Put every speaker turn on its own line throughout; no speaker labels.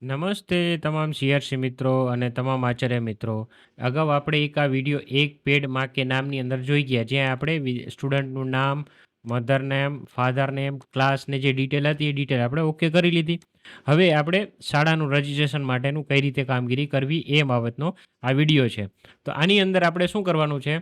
નમસ્તે તમામ સીઆરસી મિત્રો અને તમામ આચાર્ય મિત્રો. અગાઉ આપણે એક આ વિડીયો એક પેડ માં કે નામની અંદર જોઈ ગયા, જ્યાં આપણે સ્ટુડન્ટનું નામ, મધર નેમ, ફાધર નેમ, ક્લાસને જે ડિટેલ હતી એ ડિટેલ આપણે ઓકે કરી લીધી. હવે આપણે શાળાનું રજિસ્ટ્રેશન માટેનું કઈ રીતે કામગીરી કરવી એ બાબતનો આ વિડીયો છે. તો આની અંદર આપણે શું કરવાનું છે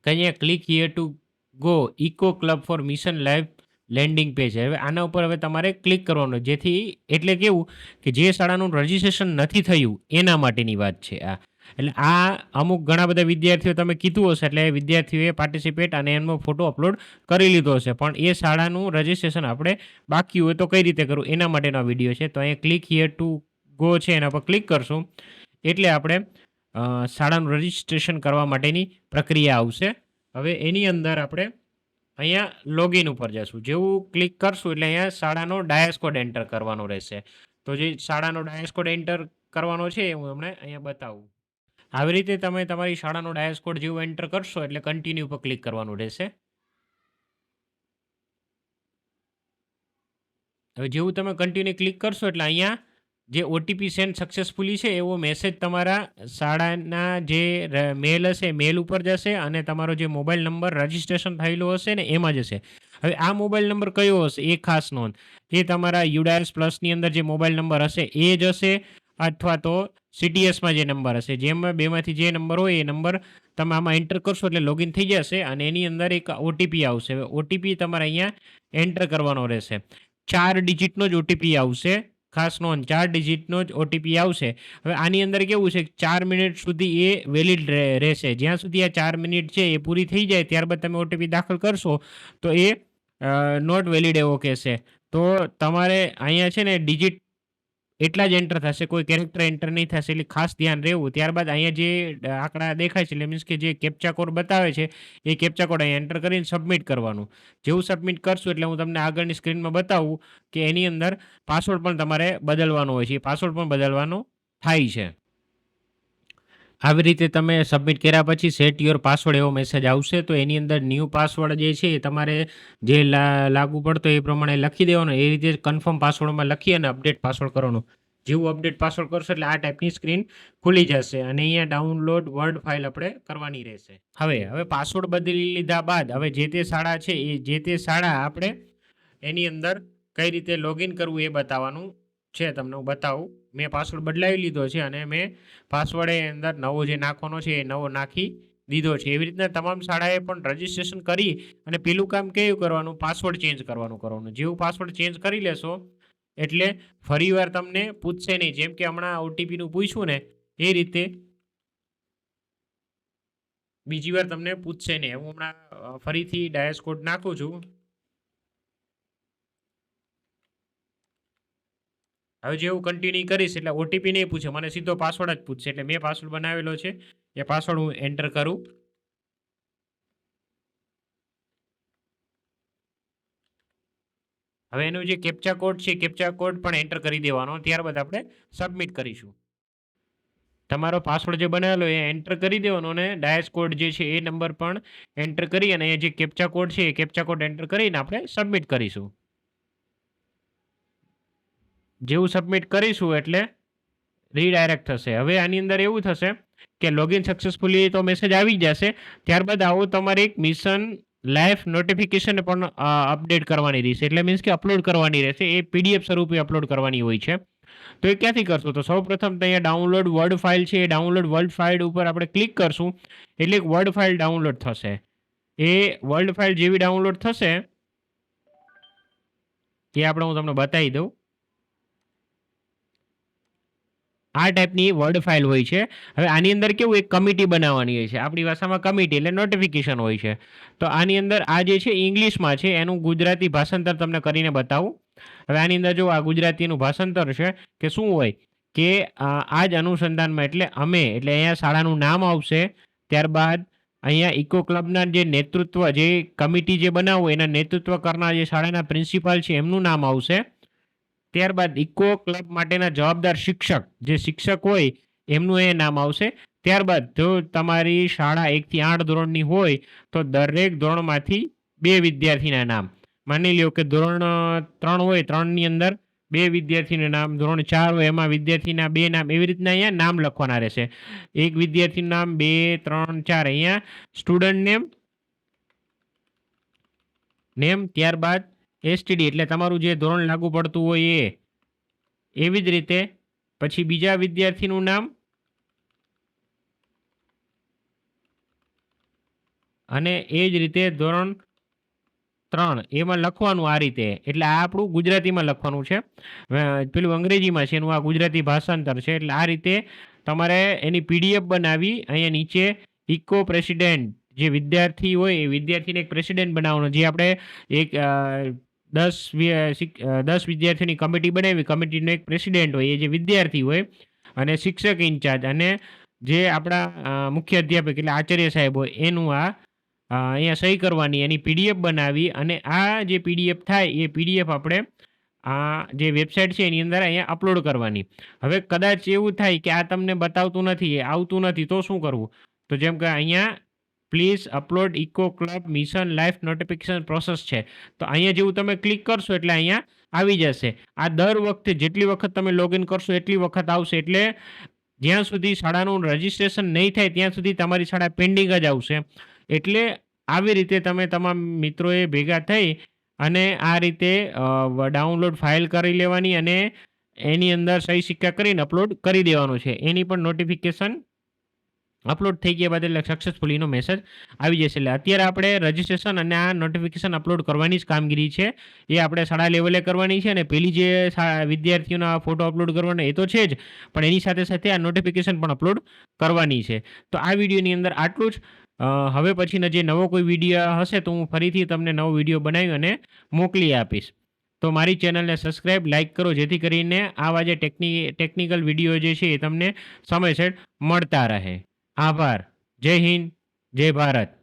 કે અહીંયા click here to go eco club for mission life landing page. હવે આના ઉપર હવે તમારે ક્લિક કરવાનું, જેથી એટલે કેવું કે જે શાળાનું રજિસ્ટ્રેશન નથી થયું એના માટેની વાત છે આ. એટલે આ અમુક ઘણા બધા વિદ્યાર્થીઓ તમે કીધું હશે, એટલે વિદ્યાર્થીઓએ પાર્ટિસિપેટ અને એનો ફોટો અપલોડ કરી લીધો હશે, પણ એ શાળાનું રજિસ્ટ્રેશન આપણે બાકી હોય તો કઈ રીતે કરવું એના માટેનો વિડીયો છે. તો અહીંયા ક્લિક હિયર ટુ ગો છે, એના પર ક્લિક કરશું એટલે આપણે શાળાનું રજિસ્ટ્રેશન કરવા માટેની પ્રક્રિયા આવશે. હવે એની અંદર આપણે અહીંયા લોગિન ઉપર જશું. જેવું ક્લિક કરશું એટલે અહીંયા શાળાનો ડાયસ કોડ એન્ટર કરવાનો રહેશે. તો જે શાળાનો ડાયસ કોડ એન્ટર કરવાનો છે એ હું તમને અહીંયા બતાવું. આવી રીતે તમે તમારી શાળાનો ડાયસ કોડ જેવું એન્ટર કરશો એટલે કન્ટિન્યુ ઉપર ક્લિક કરવાનું રહેશે. હવે જેવું તમે કન્ટિન્યુ ક્લિક કરશો એટલે અહીંયા જે ઓટીપી સેન્ડ સક્સેસફુલી છે એવો મેસેજ તમારા શાળાના જે મેલ હશે મેલ ઉપર જશે, અને તમારો જે મોબાઈલ નંબર રજિસ્ટ્રેશન થયેલો હશે ને એમાં જશે. હવે આ મોબાઈલ નંબર કયો હશે એ ખાસ નોંધ, એ તમારા યુડાયસ પ્લસની અંદર જે મોબાઈલ નંબર હશે એ જ હશે, અથવા તો સીટીએસમાં જે નંબર હશે, જેમાં બેમાંથી જે નંબર હોય એ નંબર તમે આમાં એન્ટર કરશો એટલે લોગિન થઈ જશે, અને એની અંદર એક ઓટીપી આવશે. હવે ઓટીપી તમારે અહીંયા એન્ટર કરવાનો રહેશે. 4 ડિજિટનો જ ઓટીપી આવશે, ખાસ નોંધ, 4 ડિજિટનો જ ઓટીપી આવશે. હવે આની અંદર કેવું છે, 4 મિનિટ સુધી એ વેલિડ રહેશે. જ્યાં સુધી આ 4 મિનિટ છે એ પૂરી થઈ જાય ત્યારબાદ તમે ઓટીપી દાખલ કરશો તો એ નોટ વેલિડ એવો કહેશે. તો તમારે અહીંયા છે ને ડિજિટ એટલા જ એન્ટર થશે, કોઈ કેરેક્ટર એન્ટર નહીં થશે, એટલે ખાસ ધ્યાન રહેવું. ત્યારબાદ અહીંયા જે આંકડા દેખાય છે એટલે મીન્સ કે જે કેપ્ચા કોડ બતાવે છે એ કેપ્ચા કોડ અહીંયા એન્ટર કરીને સબમિટ કરવાનું. જેવું સબમિટ કરશું એટલે હું તમને આગળની સ્ક્રીનમાં બતાવું કે એની અંદર પાસવર્ડ પણ તમારે બદલવાનો હોય છે, એ પાસવર્ડ પણ બદલવાનો થાય છે. આવી રીતે તમે સબમિટ કર્યા પછી સેટ યોર પાસવર્ડ એવો મેસેજ આવશે. તો એની અંદર ન્યૂ પાસવર્ડ જે છે એ તમારે જે લાગુ પડતો એ પ્રમાણે લખી દેવાનો. એ રીતે કન્ફર્મ પાસવર્ડમાં લખી અને અપડેટ પાસવર્ડ કરવાનો. જેવું અપડેટ પાસવર્ડ કરશો એટલે આ ટાઈપની સ્ક્રીન ખુલી જશે, અને અહીંયા ડાઉનલોડ વર્ડ ફાઇલ આપણે કરવાની રહેશે. હવે પાસવર્ડ બદલી લીધા બાદ હવે જે તે શાળા છે એ જે તે શાળા આપણે એની અંદર કઈ રીતે લોગિન કરવું એ બતાવવાનું છે. તમને હું બતાવું. મેં પાસવર્ડ બદલાવી લીધો છે અને મેં પાસવર્ડ એ અંદર નવો જે નાખવાનો છે એ નવો નાખી દીધો છે. એવી રીતના તમામ શાળાએ પણ રજિસ્ટ્રેશન કરી અને પેલું કામ કેવું કરવાનું, પાસવર્ડ ચેન્જ કરવાનું. જેવું પાસવર્ડ ચેન્જ કરી લેશો એટલે ફરીવાર તમને પૂછશે નહીં. જેમ કે હમણાં ઓટીપીનું પૂછ્યું ને એ રીતે બીજી વાર તમને પૂછશે નહીં. હું હમણાં ફરીથી ડાયસ કોડ નાખું છું. હવે જેવું કન્ટિન્યુ કરીશ એટલે ઓટીપી નહીં પૂછે, મને સીધો પાસવર્ડ જ પૂછશે. એટલે મેં પાસવર્ડ બનાવેલો છે એ પાસવર્ડ હું એન્ટર કરું. હવે એનું જે કેપ્ચા કોડ છે કેપ્ચા કોડ પણ એન્ટર કરી દેવાનો. ત્યારબાદ આપણે સબમિટ કરીશું. તમારો પાસવર્ડ જે બનાવેલો એ એન્ટર કરી દેવાનો, અને ડાયસ કોડ જે છે એ નંબર પણ એન્ટર કરી અને એ જે કેપ્ચા કોડ છે એ કેપ્ચા કોડ એન્ટર કરીને આપણે સબમિટ કરીશું. જેવું સબમિટ કરીશું એટલે રીડાયરેક્ટ થશે. હવે આની અંદર એવું થશે કે લોગિન સક્સેસફુલી તો મેસેજ આવી જશે. ત્યારબાદ આવું તમારે એક મિશન લાઈફ નોટિફિકેશન પણ અપડેટ કરવાની રહેશે. એટલે મીન્સ કે અપલોડ કરવાની રહેશે. એ પીડીએફ સ્વરૂપે અપલોડ કરવાની હોય છે. તો એ ક્યાંથી કરશું? તો સૌપ્રથમ અહીંયા ડાઉનલોડ વર્ડ ફાઇલ છે, એ ડાઉનલોડ વર્ડ ફાઇલ ઉપર આપણે ક્લિક કરશું એટલે એક વર્ડ ફાઇલ ડાઉનલોડ થશે. એ વર્ડ ફાઇલ જેવી ડાઉનલોડ થશે એ આપણે હું તમને બતાવી દઉં. આ ટાઈપની વર્ડ ફાઇલ હોય છે. હવે આની અંદર કેવું, એક કમિટી બનાવવાની હોય છે. આપણી ભાષામાં કમિટી એટલે નોટિફિકેશન હોય છે. તો આની અંદર આ જે છે ઇંગ્લિશમાં છે, એનું ગુજરાતી ભાષાંતર તમને કરીને બતાવું. હવે આની અંદર જો આ ગુજરાતીનું ભાષાંતર છે કે શું હોય કે આ જ અનુસંધાનમાં એટલે અમે, એટલે અહીંયા શાળાનું નામ આવશે. ત્યારબાદ અહીંયા ઇકો ક્લબના જે નેતૃત્વ, જે કમિટી જે બનાવો એના નેતૃત્વ કરનાર જે શાળાના પ્રિન્સિપાલ છે એમનું નામ આવશે. ત્યારબાદ ઇકો ક્લબ માટેના જવાબદાર શિક્ષક, જે શિક્ષક હોય એમનું એ નામ આવશે. ત્યારબાદ જો તમારી શાળા 1 થી 8 ધોરણની હોય તો દરેક ધોરણમાંથી 2 વિદ્યાર્થીના નામ. માની લ્યો કે ધોરણ 3 હોય, 3ની અંદર 2 વિદ્યાર્થીનું નામ, ધોરણ 4 હોય એમાં વિદ્યાર્થીના 2 નામ, એવી રીતના અહીંયા નામ લખવાના રહેશે. એક વિદ્યાર્થીનું નામ 2, 3, 4 અહીંયા સ્ટુડન્ટ નેમ, ત્યારબાદ એસટીડી એટલે તમારું જે ધોરણ લાગુ પડતું હોય એ. એવી જ રીતે પછી બીજા વિદ્યાર્થીનું નામ અને એ જ રીતે ધોરણ 3 એમાં લખવાનું આ રીતે. એટલે આ આપણું ગુજરાતીમાં લખવાનું છે. પેલું અંગ્રેજીમાં છે, એનું આ ગુજરાતી ભાષાંતર છે. એટલે આ રીતે તમારે એની પીડીએફ બનાવી અહીંયા નીચે ઇકો પ્રેસિડેન્ટ જે વિદ્યાર્થી હોય એ વિદ્યાર્થીને એક પ્રેસિડેન્ટ બનાવવાનો. જે આપણે એક 10 વિદ્યાર્થીઓની કમિટી બનાવી, કમિટીનો એક પ્રેસિડેન્ટ હોય એ જે વિદ્યાર્થી હોય અને શિક્ષક ઇન્ચાર્જ અને જે આપણા મુખ્ય અધ્યાપક એટલે આચાર્ય સાહેબ હોય એનું અહીંયા સહી કરવાની, એની પીડીએફ બનાવી અને આ જે પીડીએફ થાય એ પીડીએફ આપણે આ જે વેબસાઇટ છે એની અંદર અહીંયા અપલોડ કરવાની. હવે કદાચ એવું થાય કે આ તમને બતાવતું નથી, એ આવતું નથી, તો શું કરવું? તો જેમ કે અહીંયા please upload eco club mission life notification process છે. તો અહીંયા જેવું તમે ક્લિક કરશો એટલે અહીંયા આવી જશે. આ દર વખતે જેટલી વખત તમે લોગિન કરશો એટલી વખત આવશે. એટલે જ્યાં સુધી શાળાનું રજિસ્ટ્રેશન નહીં થાય ત્યાં સુધી તમારી શાળા પેન્ડિંગ જ આવશે. એટલે આવી રીતે તમે તમામ મિત્રોએ ભેગા થઈ અને આ રીતે ડાઉનલોડ ફાઇલ કરી લેવાની અને એની અંદર સહી સિક્કા કરીને અપલોડ કરી દેવાનું છે. એની પણ નોટિફિકેશન અપલોડ થઈ ગયા બાદ એટલે સક્સેસફુલીનો મેસેજ આવી જશે. એટલે અત્યારે આપણે રજિસ્ટ્રેશન અને આ નોટિફિકેશન અપલોડ કરવાની જ કામગીરી છે. એ આપણે શાળા લેવલે કરવાની છે અને પેલી જે વિદ્યાર્થીઓના ફોટો અપલોડ કરવાના એ તો છે જ, પણ એની સાથે સાથે આ નોટિફિકેશન પણ અપલોડ કરવાની છે. તો આ વિડીયોની અંદર આટલું જ. હવે પછીનો જે નવો કોઈ વિડીયો હશે તો હું ફરીથી તમને નવો વિડીયો બનાવી અને મોકલી આપીશ. તો મારી ચેનલને સબસ્ક્રાઈબ, લાઇક કરો જેથી કરીને આવા જે ટેકનિકલ વિડીયો જે છે એ તમને સમયસર મળતા રહે. આભાર. જય હિન્દ, જય ભારત.